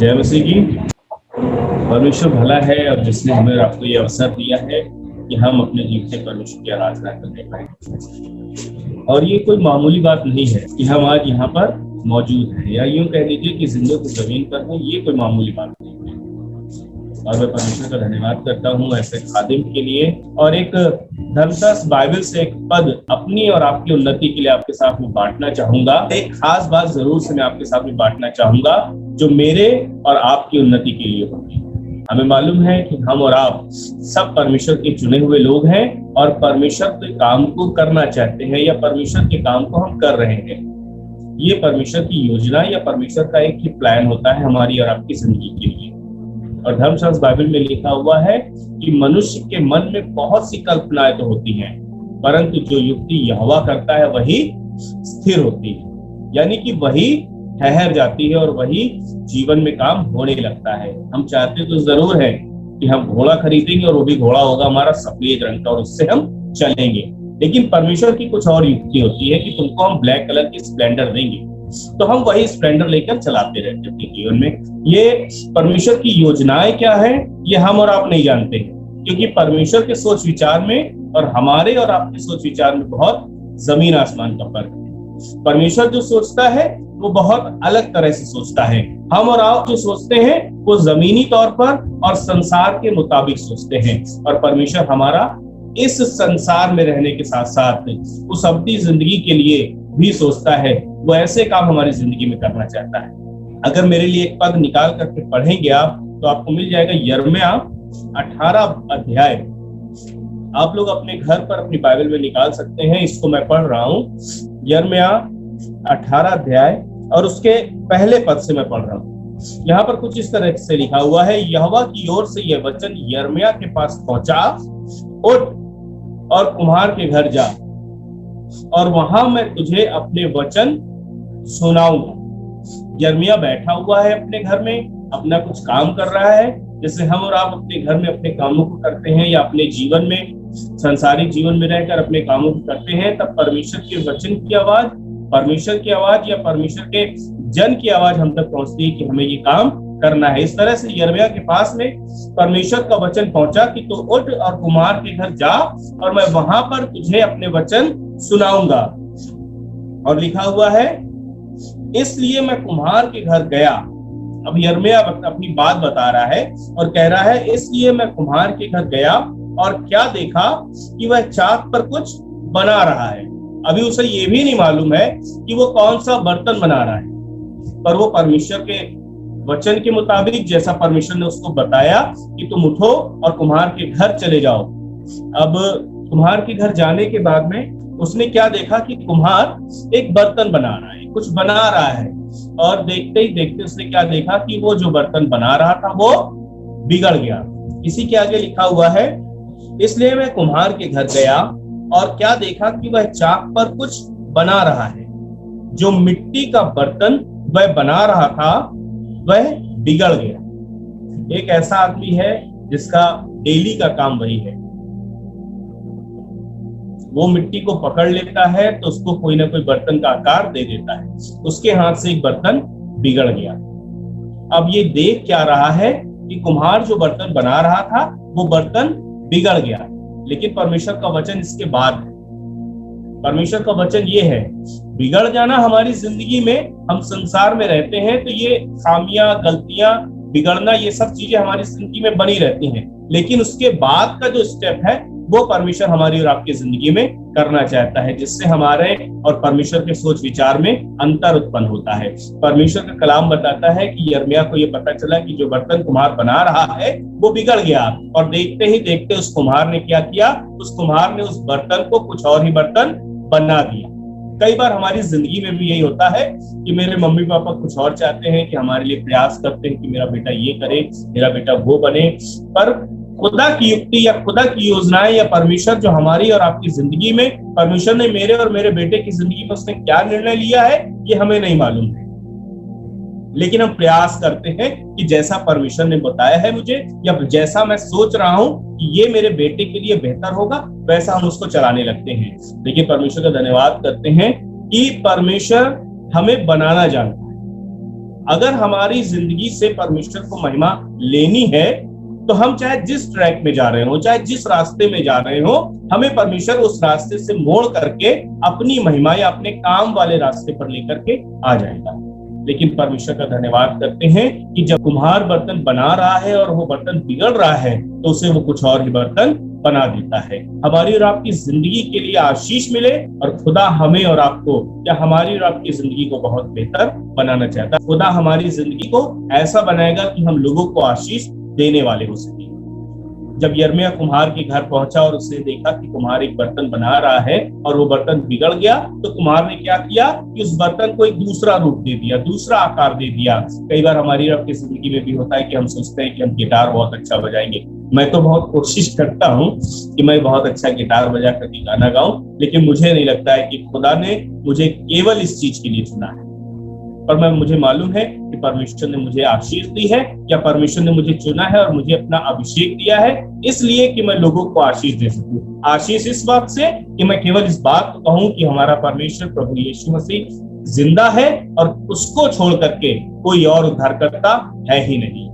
जय मसीह की। परमेश्वर भला है और जिसने हमें आपको ये अवसर दिया है कि हम अपने जीवन से परमेश्वर की आराधना करने पाए। और ये कोई मामूली बात नहीं है कि हम आज यहाँ पर मौजूद हैं, या यूं कह लीजिए कि जिंदगी जमीन पर है। ये कोई मामूली बात नहीं है और मैं परमेश्वर का धन्यवाद करता हूँ ऐसे खादिम के लिए। और एक धर्मशास्त्र बाइबल से एक पद अपनी और आपकी उन्नति के लिए आपके साथ में बांटना चाहूंगा। एक खास बात जरूर से मैं आपके साथ में बांटना चाहूंगा जो मेरे और आपकी उन्नति के लिए होगी। हमें मालूम है कि हम और आप सब परमेश्वर के चुने हुए लोग हैं और परमेश्वर के काम को करना चाहते हैं, या परमेश्वर के काम को हम कर रहे हैं। ये परमेश्वर की योजना या परमेश्वर का एक ही प्लान होता है हमारी और आपकी जिंदगी के लिए। और धर्मशास्त्र बाइबल में लिखा हुआ है कि मनुष्य के मन में बहुत सी कल्पनाएं तो होती हैं, परंतु जो युक्ति यहोवा करता है वही स्थिर होती है, यानी कि वही ठहर जाती है और वही जीवन में काम होने लगता है। हम चाहते तो जरूर है कि हम घोड़ा खरीदेंगे और वो भी घोड़ा होगा हमारा सफेद रंग का और उससे हम चलेंगे, लेकिन परमेश्वर की कुछ और युक्ति होती है कि तुमको हम ब्लैक कलर की स्प्लेंडर देंगे तो हम वही स्प्लेंडर लेकर चलाते रहते हैं अपने जीवन में। ये परमेश्वर की योजनाएं क्या है ये हम और आप नहीं जानते हैं, क्योंकि परमेश्वर के सोच विचार में और हमारे और आपके सोच विचार में बहुत जमीन आसमान का फर्क है। परमेश्वर जो सोचता है वो बहुत अलग तरह से सोचता है। हम और आप जो सोचते हैं वो जमीनी तौर पर और संसार के मुताबिक सोचते हैं, और परमेश्वर हमारा इस संसार में रहने के साथ साथ उस अपनी जिंदगी के लिए भी सोचता है। वो ऐसे काम हमारी जिंदगी में करना चाहता है। अगर मेरे लिए एक पद निकाल करके पढ़ेंगे आप तो आपको मिल जाएगा यिर्मयाह 18 अध्याय। आप लोग अपने घर पर अपनी बाइबल में निकाल सकते हैं, इसको मैं पढ़ रहा हूँ। यिर्मयाह 18 अध्याय और उसके पहले पद से मैं पढ़ रहा हूँ। यहाँ पर कुछ इस तरह से लिखा हुआ है, यहोवा की ओर से यह वचन यिर्मयाह के पास पहुंचा, उठ और कुम्हार के घर जा और वहां मैं तुझे अपने वचन सुनाऊंगा। यिर्मयाह बैठा हुआ है अपने घर में, अपना कुछ काम कर रहा है, जैसे हम और आप अपने घर में अपने कामों को करते हैं या अपने जीवन में सांसारिक जीवन में रहकर अपने कामों को करते हैं। तब परमेश्वर के वचन की आवाज, परमेश्वर की आवाज या परमेश्वर के जन की आवाज हम तक पहुंचती है कि हमें ये काम करना है। इस तरह से यिर्मयाह के पास में परमेश्वर का वचन पहुंचा कि तू उठ और कुम्हार के घर जा और मैं वहां पर तुझे अपने वचन सुनाऊंगा। और लिखा हुआ है, इसलिए मैं कुम्हार के घर गया। अब यिर्मयाह अपनी बात बता रहा है और कह रहा है, इसलिए मैं कुम्हार के घर गया और क्या देखा कि वह चाक पर कुछ बना रहा है। अभी उसे ये भी नहीं मालूम है कि वो कौन सा बर्तन बना रहा है, पर वो परमेश्वर के वचन के मुताबिक जैसा परमेश्वर ने उसको बताया कि तुम उठो और कुम्हार के घर चले जाओ। अब कुम्हार के घर जाने के बाद में उसने क्या देखा कि कुम्हार एक बर्तन बना रहा है, कुछ बना रहा है, और देखते ही देखते उसने क्या देखा कि वो जो बर्तन बना रहा था वो बिगड़ गया। इसी के आगे लिखा हुआ है, इसलिए मैं कुम्हार के घर गया और क्या देखा कि वह चाक पर कुछ बना रहा है। जो मिट्टी का बर्तन वह बना रहा था वह बिगड़ गया। एक ऐसा आदमी है जिसका डेली का काम वही है, वो मिट्टी को पकड़ लेता है तो उसको कोई ना कोई बर्तन का आकार दे देता है। उसके हाथ से एक बर्तन बिगड़ गया। अब ये देख क्या रहा है कि कुम्हार जो बर्तन बना रहा था वो बर्तन बिगड़ गया, लेकिन परमेश्वर का वचन इसके बाद है। परमेश्वर का वचन ये है, बिगड़ जाना हमारी जिंदगी में, हम संसार में रहते हैं तो ये खामियां, गलतियां, बिगड़ना, ये सब चीजें हमारी जिंदगी में बनी रहती हैं, लेकिन उसके बाद का जो स्टेप है वो परमेश्वर हमारी और आपकी जिंदगी में करना चाहता है, जिससे हमारे और परमेश्वर के सोच विचार में अंतर उत्पन्न होता है। परमेश्वर का कलाम बताता है कि यिर्मयाह को ये पता चला कि जो बर्तन कुम्हार बना रहा है वो बिगड़ गया, और देखते ही देखते उस कुम्हार ने क्या किया, उस कुम्हार ने उस बर्तन को कुछ और ही बर्तन बना दिया। कई बार हमारी जिंदगी में भी यही होता है कि मेरे मम्मी पापा कुछ और चाहते हैं, कि हमारे लिए प्रयास करते हैं कि मेरा बेटा ये करे, मेरा बेटा वो बने, पर खुदा की युक्ति या खुदा की योजनाएं या परमेश्वर जो हमारी और आपकी जिंदगी में, परमेश्वर ने मेरे और मेरे बेटे की जिंदगी में उसने क्या निर्णय लिया है ये हमें नहीं मालूम है, लेकिन हम प्रयास करते हैं कि जैसा परमेश्वर ने बताया है मुझे, या जैसा मैं सोच रहा हूं कि ये मेरे बेटे के लिए बेहतर होगा, वैसा हम उसको चलाने लगते हैं। लेकिन परमेश्वर का धन्यवाद करते हैं कि परमेश्वर हमें बनाना जानता है। अगर हमारी जिंदगी से परमेश्वर को महिमा लेनी है तो हम चाहे जिस ट्रैक में जा रहे हो, चाहे जिस रास्ते में जा रहे हो, हमें परमेश्वर उस रास्ते से मोड़ करके अपनी महिमा या अपने काम वाले रास्ते पर लेकर के आ जाएगा। लेकिन परमेश्वर का धन्यवाद करते हैं कि जब कुम्हार बर्तन बना रहा है और वो बर्तन बिगड़ रहा है तो उसे वो कुछ और ही बर्तन बना देता है। हमारी और आपकी जिंदगी के लिए आशीष मिले और खुदा हमें और आपको या हमारी और आपकी जिंदगी को बहुत बेहतर बनाना चाहता है। खुदा हमारी जिंदगी को ऐसा बनाएगा कि हम लोगों को आशीष देने वाले हो सके। जब यिर्मयाह कुम्हार के घर पहुंचा और उसने देखा कि कुम्हार एक बर्तन बना रहा है और वो बर्तन बिगड़ गया, तो कुम्हार ने क्या किया कि उस बर्तन को एक दूसरा रूप दे दिया, दूसरा आकार दे दिया। कई बार हमारी और आपकी जिंदगी में भी होता है कि हम सोचते हैं कि हम गिटार बहुत अच्छा बजाएंगे। मैं तो बहुत कोशिश करता हूँ कि मैं बहुत अच्छा गिटार बजा करके गाना गाऊं, लेकिन मुझे नहीं लगता है कि खुदा ने मुझे केवल इस चीज के लिए चुना है। पर मुझे मालूम है कि परमेश्वर ने मुझे आशीष दी है, या परमेश्वर ने मुझे चुना है और मुझे अपना अभिषेक दिया है इसलिए कि मैं लोगों को आशीष दे सकूं। आशीष इस बात से कि मैं केवल इस बात को कहूं कि हमारा परमेश्वर प्रभु यीशु मसीह जिंदा है और उसको छोड़ करके कोई और उद्धारकर्ता है ही नहीं।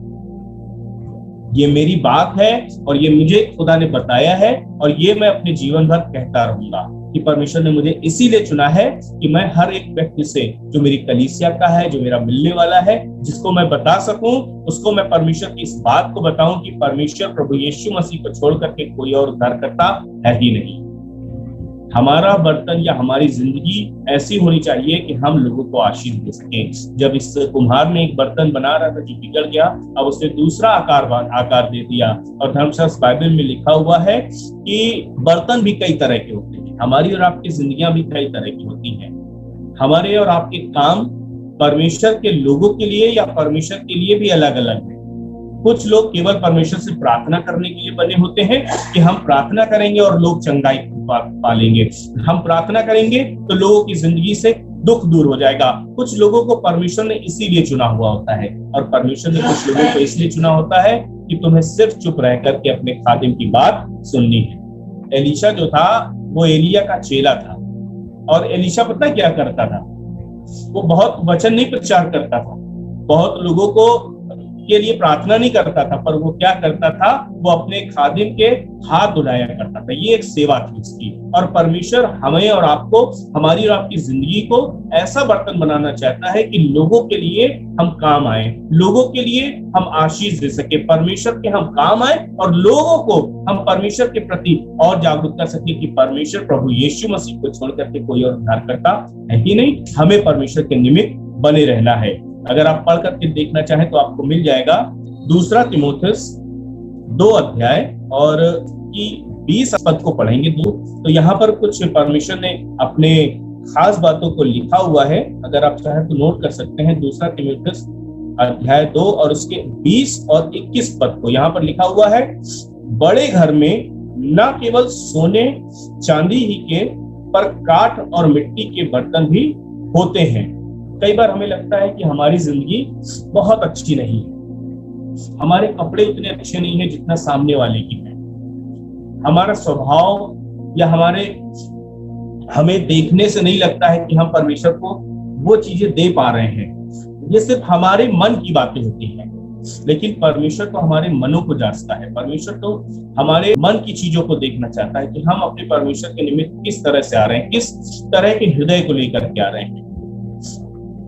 ये मेरी बात है और ये मुझे खुदा ने बताया है और ये मैं अपने जीवन भर कहता रहूंगा कि परमेश्वर ने मुझे इसीलिए चुना है कि मैं हर एक व्यक्ति से जो मेरी कलीसिया का है, जो मेरा मिलने वाला है, जिसको मैं बता सकूं, उसको मैं परमेश्वर की इस बात को बताऊं कि परमेश्वर प्रभु यीशु मसीह को छोड़ करके कोई और उद्धारकर्ता है ही नहीं। हमारा बर्तन या हमारी जिंदगी ऐसी होनी चाहिए कि हम लोगों को आशीष दे सकें। जब इस कुम्हार ने एक बर्तन बना रहा था जो बिगड़ गया, अब उसने दूसरा आकार दे दिया। और धर्मशास्त्र बाइबल में लिखा हुआ है कि बर्तन भी कई तरह के होते हैं। हमारी और आपकी जिंदगियां भी कई तरह की होती हैं। हमारे और आपके काम परमेश्वर के लोगों के लिए या परमेश्वर के लिए भी अलग अलग है। कुछ लोग केवल परमेश्वर से प्रार्थना करने के लिए बने होते हैं कि हम प्रार्थना करेंगे और लोग चंगाई पालेंगे, हम प्रार्थना करेंगे तो लोगों की जिंदगी से दुख दूर हो जाएगा। कुछ लोगों को परमेश्वर ने इसीलिए चुना हुआ होता है और परमेश्वर ने कुछ लोगों को इसलिए चुना होता है कि तुम्हें सिर्फ चुप रह करके अपने खादिम की बात सुननी है। एलीशा जो था वो एलिया का चेला था और एलीशा पता क्या करता था, वो बहुत वचन नहीं प्रचार करता था, बहुत लोगों को के लिए प्रार्थना नहीं करता था, पर वो क्या करता था, वो अपने खादिम के हाथ धुलाया करता था। ये एक सेवा थी उसकी। और परमेश्वर हमें और आपको, हमारी और आपकी जिंदगी को ऐसा बर्तन बनाना चाहता है कि लोगों के लिए हम काम आए, लोगों के लिए हम आशीष दे सके, परमेश्वर के हम काम आए और लोगों को हम परमेश्वर के प्रति और जागरूक कर सके कि परमेश्वर प्रभु यीशु मसीह को छोड़ करके कोई और उद्धारकर्ता है ही नहीं। हमें परमेश्वर के निमित्त बने रहना है। अगर आप पढ़ करके देखना चाहें तो आपको मिल जाएगा 2 तीमुथियुस 2 अध्याय और की 20 पद को पढ़ेंगे तो यहाँ पर कुछ परमेश्वर ने अपने खास बातों को लिखा हुआ है। अगर आप चाहें तो नोट कर सकते हैं 2 तीमुथियुस अध्याय 2 और उसके 20 और 21 पद को। यहाँ पर लिखा हुआ है, बड़े घर में न केवल सोने चांदी ही के पर काठ और मिट्टी के बर्तन भी होते हैं। कई बार हमें लगता है कि हमारी जिंदगी बहुत अच्छी नहीं है, हमारे कपड़े उतने अच्छे नहीं है जितना सामने वाले की है, हमारा स्वभाव या हमें देखने से नहीं लगता है कि हम परमेश्वर को वो चीजें दे पा रहे हैं। ये सिर्फ हमारे मन की बातें होती हैं, लेकिन परमेश्वर तो हमारे मनों को जांचता है। परमेश्वर तो हमारे मन की चीजों को देखना चाहता है कि हम अपने परमेश्वर के निमित्त किस तरह से आ रहे हैं, किस तरह के हृदय को लेकर के आ रहे हैं।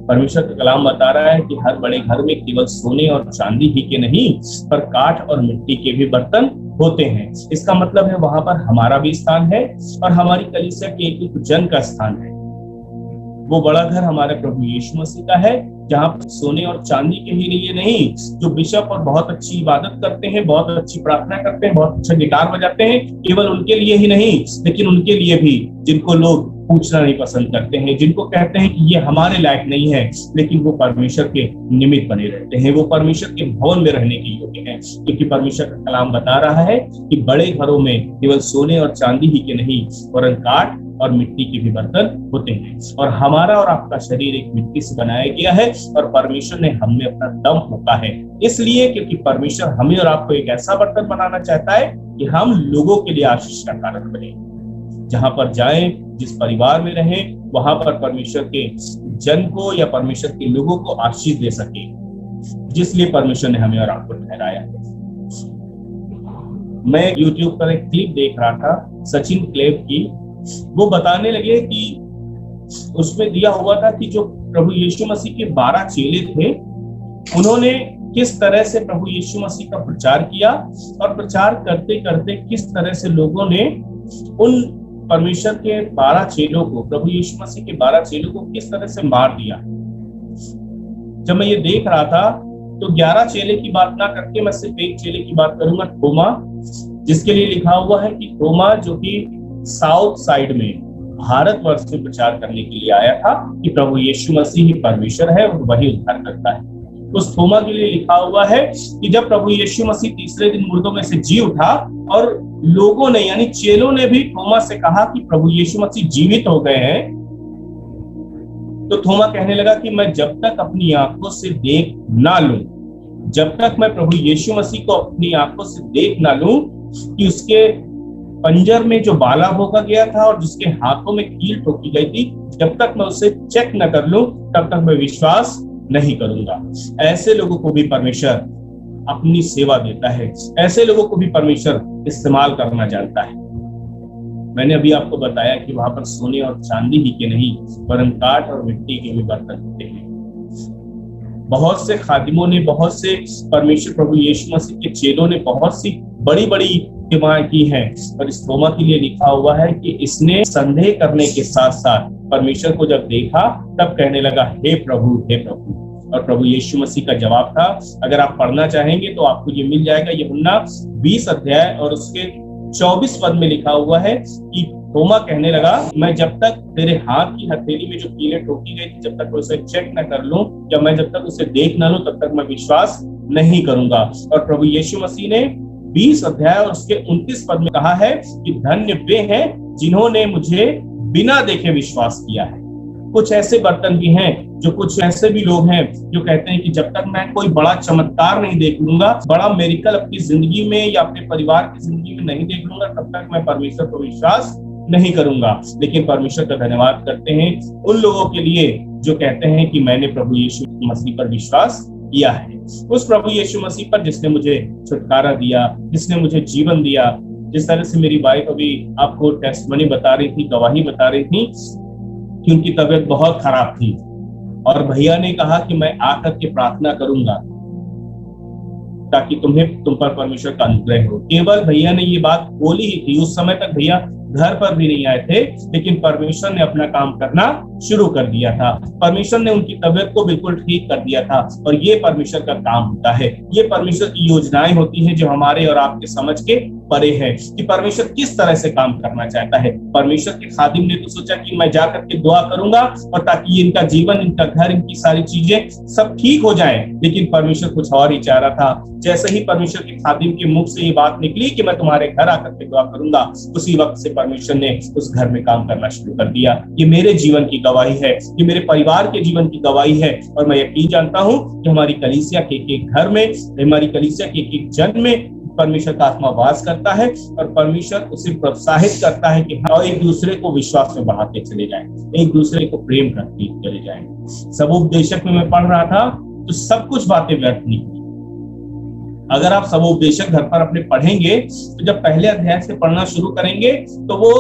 परमेश्वर का कलाम बता रहा है कि हर बड़े घर में केवल सोने और चांदी ही के नहीं पर काठ और मिट्टी के भी बर्तन होते हैं। इसका मतलब है वहां पर हमारा भी स्थान है और हमारी कलीसिया के एक जन का स्थान है। वो बड़ा घर हमारे प्रभु यीशु मसीह का है, जहाँ पर सोने और चांदी के ही लिए नहीं, जो बिशप और बहुत अच्छी इबादत करते हैं, बहुत अच्छी प्रार्थना करते हैं, बहुत अच्छा गिटार बजाते हैं, केवल उनके लिए ही नहीं लेकिन उनके लिए भी जिनको लोग पूछना नहीं पसंद करते हैं, जिनको कहते हैं कि ये हमारे लायक नहीं है, लेकिन वो परमेश्वर के निमित्त बने रहते हैं, वो परमेश्वर के भवन में रहने के योग्य हैं। क्योंकि परमेश्वर का कलाम बता रहा है कि बड़े घरों में केवल सोने और चांदी ही के नहीं वरन काठ और मिट्टी के भी बर्तन होते हैं। और हमारा और आपका शरीर एक मिट्टी से बनाया गया है और परमेश्वर ने हमें अपना दम फूंका है, इसलिए क्योंकि परमेश्वर हमें और आपको एक ऐसा बर्तन बनाना चाहता है कि हम लोगों के लिए आशीष का कारण बने। जहां पर जाएं, जिस परिवार में रहें, वहां पर परमेश्वर के जन को या परमेश्वर के लोगों को आशीष दे सके, जिसलिए परमेश्वर ने हमें और आपको ठहराया है। मैं YouTube पर एक क्लिप देख रहा था सचिन क्लेव की। वो बताने लगे कि उसमें दिया हुआ था कि जो प्रभु यीशु मसीह के 12 चेले थे, उन्होंने किस तरह से प्रभु यीशु मसीह का प्रचार किया और प्रचार करते करते किस तरह से लोगों ने उन परमेश्वर के 12 चेलों को, प्रभु यीशु मसीह के 12 चेलों को किस तरह से मार दिया। जब मैं ये देख रहा था तो 11 चेले की बात ना करके मैं सिर्फ एक चेले की बात करूंगा, थोमा, जिसके लिए लिखा हुआ है कि थोमा जो कि साउथ साइड में भारतवर्ष में प्रचार करने के लिए आया था कि प्रभु यीशु मसीह ही परमेश्वर है और वही उद्धार करता है। उस थोमा के लिए लिखा हुआ है कि जब प्रभु यीशु मसीह तीसरे दिन मुर्दों में से जी उठा और लोगों ने यानी चेलों ने भी थोमा से कहा कि प्रभु यीशु मसीह जीवित हो गए हैं, तो थोमा कहने लगा कि मैं जब तक अपनी आंखों से देख ना लूं, जब तक मैं प्रभु यीशु मसीह को अपनी आंखों से देख ना लूं कि उसके पंजर में जो बाला भोंका गया था और जिसके हाथों में कील ठोकी गई थी, जब तक मैं उसे चेक न कर लूं तब तक मैं विश्वास नहीं करूंगा। ऐसे लोगों को भी परमेश्वर अपनी सेवा देता है, ऐसे लोगों को भी परमेश्वर इस्तेमाल करना जानता है। मैंने अभी आपको बताया कि वहां पर सोने और चांदी ही के नहीं वरन काठ और मिट्टी के भी बर्तन होते हैं। बहुत से खादिमों ने, बहुत से परमेश्वर प्रभु यीशु मसीह के चेलों ने बहुत सी बड़ी बड़ी सेवाएं की हैं, और इस थोमा के लिए लिखा हुआ है कि इसने संदेह करने के साथ साथ परमेश्वर को जब देखा तब कहने लगा, हे प्रभु, हे प्रभु। और प्रभु यीशु मसीह का जवाब था, अगर आप पढ़ना चाहेंगे तो आपको ये मिल जाएगा, यूहन्ना 20 अध्याय और उसके 24 पद में लिखा हुआ है कि थोमा कहने लगा, मैं जब तक तेरे हाथ की हथेली में जो कीलें ठोकी गई थी, जब तक उसे चेक न कर लूं या मैं जब तक उसे देख न लूं तब तक मैं विश्वास नहीं करूंगा। और प्रभु यीशु मसीह ने 20 अध्याय और उसके 29 पद में कहा है कि धन्य वे हैं जिन्होंने मुझे बिना देखे विश्वास किया है। कुछ ऐसे बर्तन भी हैं, जो कुछ ऐसे भी लोग हैं जो कहते हैं कि जब तक मैं कोई बड़ा चमत्कार नहीं देख लूंगा, बड़ा मेरिकल अपनी जिंदगी में या अपने परिवार की जिंदगी में नहीं देख लूंगा, तब तक मैं परमेश्वर को विश्वास नहीं करूंगा। लेकिन परमेश्वर का धन्यवाद करते हैं उन लोगों के लिए जो कहते हैं कि मैंने प्रभु यीशु मसीह पर विश्वास किया है, उस प्रभु यीशु मसीह पर जिसने मुझे छुटकारा दिया, जिसने मुझे जीवन दिया। जिस तरह से मेरी वाइफ अभी आपको टेस्टमनी बता रही थी, गवाही बता रही थी कि उनकी तबीयत बहुत खराब थी और भैया ने कहा कि मैं आकर के प्रार्थना करूंगा ताकि तुम पर परमेश्वर का अनुग्रह हो। केवल भैया ने ये बात बोली ही थी, उस समय तक भैया घर पर भी नहीं आए थे, लेकिन परमेश्वर ने अपना काम करना शुरू कर दिया था। परमेश्वर ने उनकी तबीयत को बिल्कुल ठीक कर दिया था। और ये परमेश्वर का काम होता है, ये परमेश्वर की योजनाएं होती हैं जो हमारे और आपके समझ के परे है कि परमेश्वर किस तरह से काम करना चाहता है। परमेश्वर के खादिम ने तो सोचा कि मैं जाकर के दुआ करूंगा और ताकि इनका जीवन, इनका घर, इनकी सारी चीजें सब ठीक हो जाए, लेकिन परमेश्वर कुछ और ही चाह रहा था। जैसे ही परमेश्वर के खादिम के मुख से ये बात निकली कि मैं तुम्हारे घर आकर के दुआ करूंगा, उसी वक्त से परमेश्वर ने उस घर में काम करना शुरू कर दिया। ये मेरे जीवन की गवाही है, ये मेरे परिवार के जीवन की गवाही है। और मैं यकीन जानता हूं कि हमारी कलीसिया के एक घर में, हमारी कलीसिया के एक जन में परमेश्वर का आत्मा वास करता है और परमेश्वर उसे प्रोत्साहित करता है कि हम एक दूसरे को विश्वास में बढ़ाते चले जाएं, एक दूसरे को प्रेम करते चले जाएं। सबोपदेशक में मैं पढ़ रहा था तो सब कुछ बातें व्यर्थ नहीं हुई। अगर आप सबोपदेशक घर पर अपने पढ़ेंगे तो जब पहले अध्याय से पढ़ना शुरू करेंगे तो वो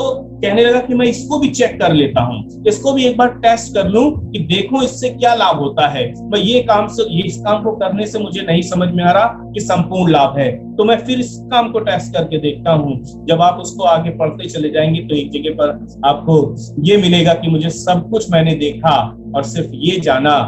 कहने लगा कि मैं इसको भी चेक कर लेता हूँ, इसको भी एक बार टेस्ट कर लूं कि देखो इससे क्या लाभ होता है। मैं इस काम को करने से मुझे नहीं समझ में आ रहा कि संपूर्ण लाभ है, तो मैं फिर इस काम को टेस्ट करके देखता हूँ। जब आप उसको आगे पढ़ते चले जाएंगे तो एक जगह पर आपको ये मिलेगा कि मुझे सब कुछ मैंने देखा और सिर्फ ये जाना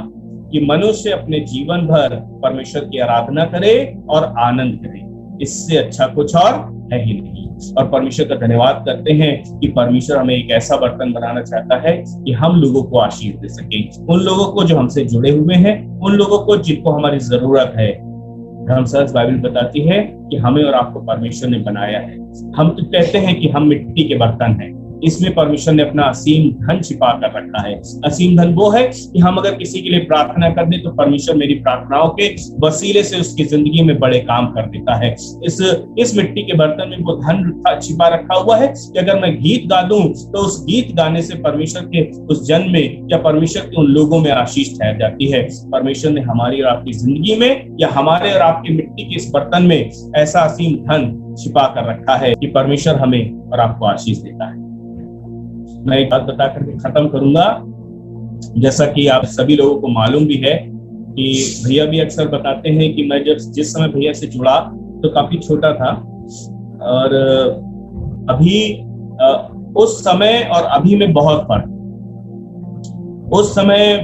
कि मनुष्य अपने जीवन भर परमेश्वर की आराधना करे और आनंद करे, इससे अच्छा कुछ और है ही नहीं। और परमेश्वर का धन्यवाद करते हैं कि परमेश्वर हमें एक ऐसा बर्तन बनाना चाहता है कि हम लोगों को आशीष दे सके, उन लोगों को जो हमसे जुड़े हुए हैं, उन लोगों को जिनको हमारी जरूरत है। धर्मशास्त्र बाइबल बताती है कि हमें और आपको परमेश्वर ने बनाया है। हम तो कहते हैं कि हम मिट्टी के बर्तन हैं, इसमें परमेश्वर ने अपना असीम धन छिपा कर रखा है। असीम धन वो है कि हम अगर किसी के लिए प्रार्थना कर दे तो परमेश्वर मेरी प्रार्थनाओं के वसीले से उसकी जिंदगी में बड़े काम कर देता है। इस मिट्टी के बर्तन में वो धन छिपा रखा हुआ है कि अगर मैं गीत गा दूं तो उस गीत गाने से परमेश्वर के उस जन में या परमेश्वर के उन लोगों में आशीष ठहर जाती है। परमेश्वर ने हमारी और आपकी जिंदगी में या हमारे और आपकी मिट्टी के इस बर्तन में ऐसा असीम धन छिपा कर रखा है कि परमेश्वर हमें और आपको आशीष देता है। मैं एक बात बता करके खत्म करूंगा। जैसा कि आप सभी लोगों को मालूम भी है कि भैया भी अक्सर बताते हैं कि मैं जिस समय भैया से जुड़ा तो काफी छोटा था, और अभी उस समय और अभी में बहुत फर्क। उस समय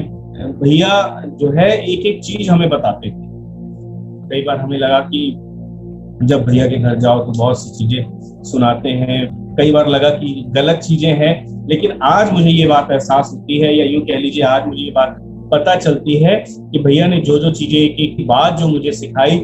भैया जो है एक एक चीज हमें बताते थे। कई बार हमें लगा कि जब भैया के घर जाओ तो बहुत सी चीजें सुनाते हैं, कई बार लगा कि गलत चीजें हैं, लेकिन आज मुझे ये बात एहसास होती है, या यूं कह लीजिए आज मुझे ये बात पता चलती है कि भैया ने जो जो चीजें एक एक बात जो मुझे सिखाई,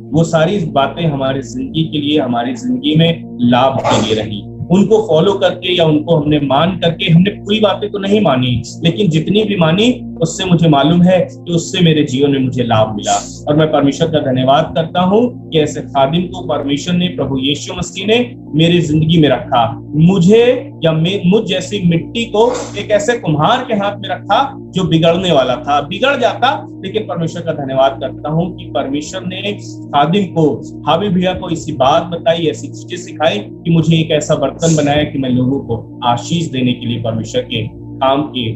वो सारी बातें हमारी जिंदगी के लिए, हमारी जिंदगी में लाभ के लिए रही। उनको फॉलो करके या उनको हमने मान करके, हमने पूरी बातें तो नहीं मानी, लेकिन जितनी भी मानी उससे मुझे मालूम है कि उससे मेरे जीवन में मुझे लाभ मिला। और मैं परमेश्वर का धन्यवाद करता हूँ कि ऐसे खादिम को परमेश्वर ने, प्रभु यीशु मसीह ने मेरी जिंदगी में रखा। मुझे या मुझ जैसी मिट्टी को एक ऐसे कुम्हार के हाथ में रखा जो बिगड़ने वाला था, बिगड़ जाता, लेकिन परमेश्वर का धन्यवाद करता हूँ कि परमेश्वर ने खादिम को, हाबिब भैया को इसी बात बताई, ऐसी चीजें सिखाई कि मुझे एक ऐसा बर्तन बनाया कि मैं लोगों को आशीष देने के लिए परमेश्वर के काम के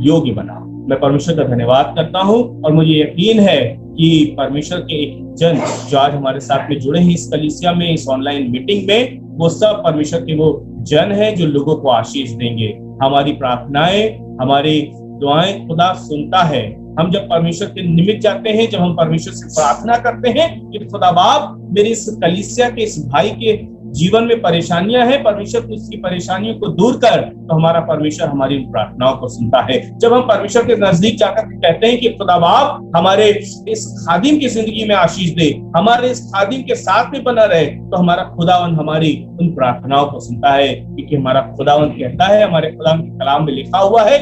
योग्य बना। मैं परमेश्वर का धन्यवाद करता हूँ और मुझे यकीन है कि परमेश्वर के एक जन जो आज हमारे साथ में जुड़े हैं इस कलीसिया में, इस ऑनलाइन मीटिंग में, वो सब परमेश्वर के वो जन है जो लोगों को आशीष देंगे। हमारी प्रार्थनाएं, हमारी दुआएं खुदा सुनता है। हम जब परमेश्वर के निमित्त जाते हैं, जब हम परमेश्वर से प्रार्थना करते हैं कि खुदा बाप मेरे इस कलीसिया के इस भाई के जीवन में परेशानियां हैं, परमेश्वर को उसकी परेशानियों को दूर कर, तो हमारा परमेश्वर हमारी प्रार्थनाओं को सुनता है। जब हम परमेश्वर के नजदीक जाकर कहते हैं कि खुदा बाप हमारे इस खादिम की जिंदगी में आशीष दे, हमारे इस खादिम के साथ में बना रहे, तो हमारा खुदावन हमारी उन प्रार्थनाओं को सुनता है। क्योंकि हमारा खुदावन कहता है, हमारे खुदावन के कलाम में लिखा हुआ है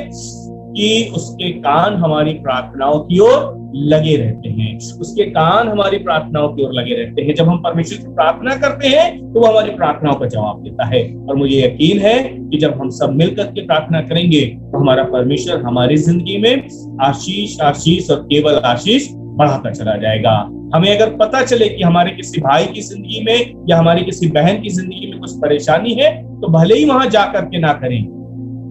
कि उसके कान हमारी प्रार्थनाओं की ओर लगे रहते हैं। उसके कान हमारी प्रार्थनाओं की ओर लगे रहते हैं। जब हम परमेश्वर से प्रार्थना करते हैं तो वो हमारी प्रार्थनाओं का जवाब देता है। और मुझे यकीन है कि जब हम सब मिलकर के प्रार्थना करेंगे तो हमारा परमेश्वर हमारी जिंदगी में आशीष, आशीष और केवल आशीष बढ़ाता चला जाएगा। हमें अगर पता चले कि हमारे किसी भाई की जिंदगी में या हमारी किसी बहन की जिंदगी में कुछ परेशानी है, तो भले ही वहां जाकर के ना करें,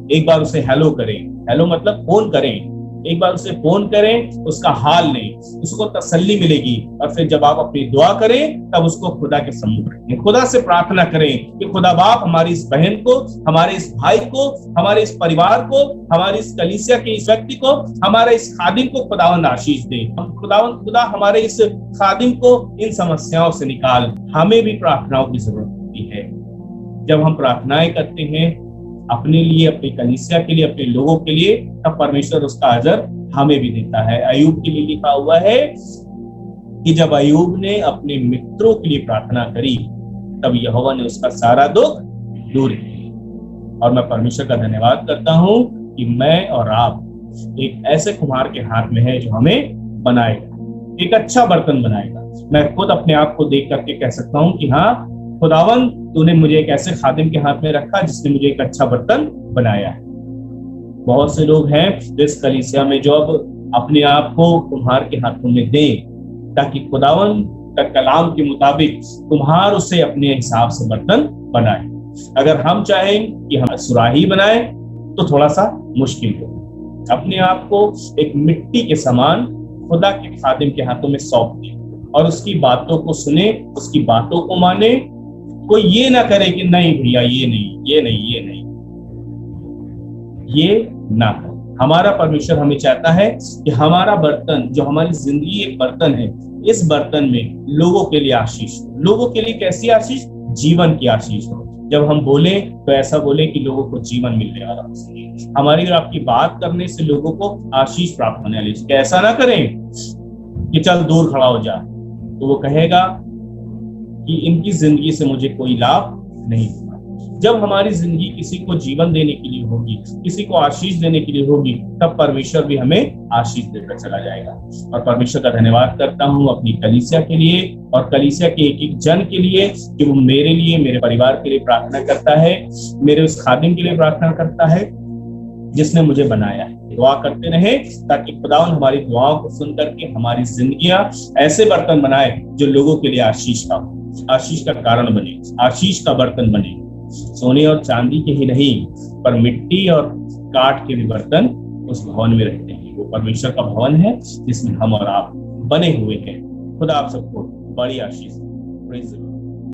एक बार उसे हेलो करें। हेलो मतलब फोन करें, एक बार उसे फोन करें, उसका हाल लें, उसको तसल्ली मिलेगी। और फिर जब आप अपनी दुआ करें तब उसको खुदा के सम्मुख रखें, खुदा से प्रार्थना करें कि खुदा बाप हमारी इस बहन को, हमारे इस भाई को, हमारे इस परिवार को, हमारे इस कलीसिया के इस व्यक्ति को, हमारे इस खादिम को खुदावंद आशीष दे। खुदा हमारे इस खादिम को इन समस्याओं से निकाल। हमें भी प्रार्थनाओं की जरूरत होती है। जब हम प्रार्थनाएं करते हैं अपने लिए, अपनी कलीसिया के लिए, अपने लोगों के लिए, तब परमेश्वर उसका अजर हमें भी देता है। अय्यूब के लिए लिखा हुआ है कि जब अय्यूब ने अपने मित्रों के लिए प्रार्थना करी तब यहोवा ने उसका सारा दुख दूर किया। और मैं परमेश्वर का धन्यवाद करता हूं कि मैं और आप एक ऐसे कुम्हार के हाथ में है जो हमें बनाएगा, एक अच्छा बर्तन बनाएगा। मैं खुद अपने आप को देख करके कह सकता हूं कि हाँ खुदावन, तूने मुझे एक ऐसे खादिम के हाथ में रखा जिसने मुझे एक अच्छा बर्तन बनाया है। बहुत से लोग हैं जिस कलीसिया में जो अब अपने आप को कुम्हार के हाथों में दें, ताकि खुदावन का कलाम के मुताबिक कुम्हार उसे अपने हिसाब से बर्तन बनाए। अगर हम चाहें कि हम सुराही बनाए तो थोड़ा सा मुश्किल हो। अपने आप को एक मिट्टी के समान खुदा के खादिम के हाथों में सौंप दें और उसकी बातों को सुने, उसकी बातों को माने। कोई ये ना करे कि नहीं भैया ये नहीं, ये नहीं, ये नहीं, ये ना करे। हमारा परमेश्वर हमें चाहता है कि हमारा बर्तन, जो हमारी जिंदगी एक बर्तन है, इस बर्तन में लोगों के लिए आशीष हो। लोगों के लिए कैसी आशीष? जीवन की आशीष हो। जब हम बोले तो ऐसा बोले कि लोगों को जीवन मिलने वाला हो। हमारी और आपकी बात करने से लोगों को आशीष प्राप्त होने वाली। ऐसा ना करें कि चल दूर खड़ा हो जा, तो वो कहेगा कि इनकी जिंदगी से मुझे कोई लाभ नहीं हुआ। जब हमारी जिंदगी किसी को जीवन देने के लिए होगी, किसी को आशीष देने के लिए होगी, तब परमेश्वर भी हमें आशीष देकर चला जाएगा। और परमेश्वर का धन्यवाद करता हूँ अपनी कलीसिया के लिए और कलीसिया के एक एक जन के लिए कि वो मेरे लिए, मेरे परिवार के लिए प्रार्थना करता है, मेरे उस खादिम के लिए प्रार्थना करता है जिसने मुझे बनाया है। दुआ करते रहे ताकि खुदावंद हमारी दुआओं को सुन करके हमारी जिंदगियां ऐसे बर्तन बनाए जो लोगों के लिए आशीष का हो, आशीष का कारण बने, आशीष का बर्तन बने। सोने और चांदी के ही नहीं, पर मिट्टी और काठ के भी बर्तन उस भवन में रहते हैं। वो परमेश्वर का भवन है जिसमें हम और आप बने हुए हैं। खुदा आप सबको बड़ी आशीष दे।